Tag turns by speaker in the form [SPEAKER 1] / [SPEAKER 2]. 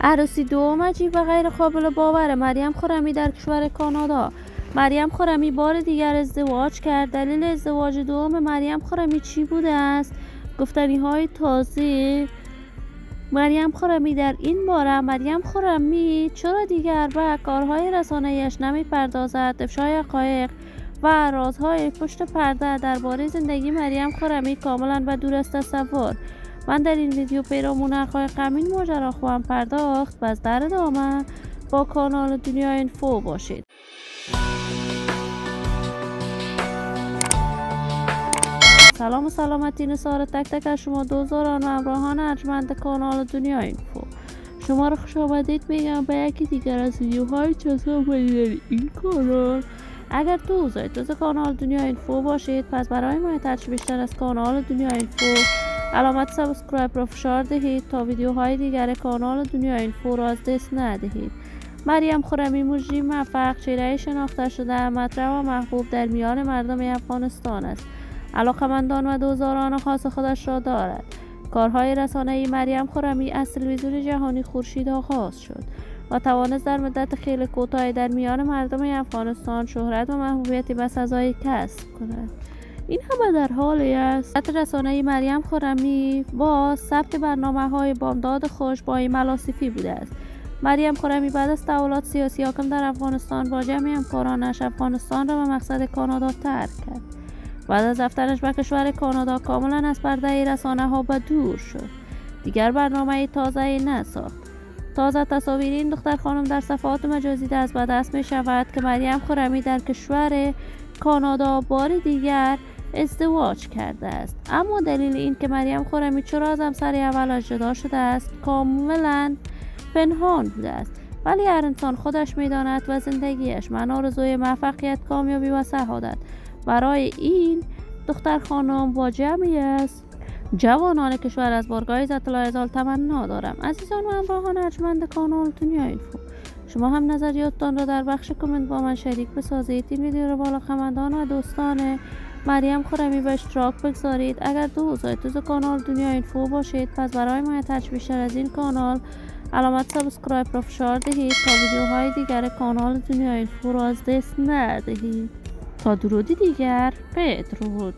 [SPEAKER 1] عروسی دوم عجیب و غیر قابل باور مریم خرمی در کشور کانادا. مریم خرمی بار دیگر ازدواج کرد. دلیل ازدواج دوم مریم خرمی چی بوده است؟ گفتنی‌های تازه مریم خرمی در این باره. مریم خرمی چرا دیگر به کارهای رسانه‌ایش نمی‌پردازد؟ افشای حقایق و رازهای پشت پرده درباره زندگی مریم خرمی کاملا و دور از تصور. من در این ویدیو پیرامون حقایق این ماجرا خواهم پرداخت. پس در ادامه با کانال دنیا اینفو باشید. سلام و سلامتی نثار تک تک از شما دوستان و همراهان ارجمند کانال دنیا اینفو. شما را خوش آمدید میگم به یکی دیگر از ویدیوهای جذاب در این کانال. اگر دوست کانال دنیا اینفو باشید، پس برای حمایت بیشتر از کانال دنیا اینفو علامت سابسکرایب را فشار دهید تا ویدیوهای دیگر کانال دنیا اینفو را از دست ندهید. مریم خرمی مجری موفق، چهره شناخته شده، مطرح و محبوب در میان مردم افغانستان است. علاقمندان و دوستداران خاص خودش را دارد. کارهای رسانه‌ای مریم خرمی از تلویزیون جهانی خورشید آغاز شد و توانست در مدت خیلی کوتاهی در میان مردم افغانستان شهرت و محبوبیتی بسزایی کسب کند. این همه در حالی است رسانه‌ای مریم خرمی با ثبت برنامه‌های بامداد خوش با این ملاسفی بوده است. مریم خرمی بعد از تحولات سیاسی حاکم در افغانستان با جمع همکارانش افغانستان را به مقصد کانادا ترک کرد. بعد از رفتنش به کشور کانادا کاملا از پرده رسانه‌ها به دور شد. دیگر برنامه تازه‌ای نساخت. تازه تصاویر این دختر خانم در صفحات مجازی دست به دست می شود که مریم خرمی در کشور کانادا بار دیگر ازدواج کرده است. اما دلیل این که مریم خرمی چرا از همسر اولش جدا شده است کاملا پنهان بوده است، ولی هر انسان خودش میداند و زندگیش. من آرزوی موفقیت، کامیابی و سعادت برای این دختر خانم با جمعی است جوانان کشور از بارگاه عزت الله ازال تمنا دارم. عزیزان و همراهان ارجمند کانال دنیا اینفو، شما هم نظریاتتان را در بخش کامنت با من شریک بسازید. این ویدیو را بالا خمندان و دوستان مریم خرمی به اشتراک بگذارید. اگر دوست کانال دنیا اینفو باشید، پس برای حمایت بیشتر از این کانال علامت سابسکرایب را فشار دهید تا ویدیوهای دیگر کانال دنیا اینفو را از دست ندهید. تا درودی دیگر، بدرود.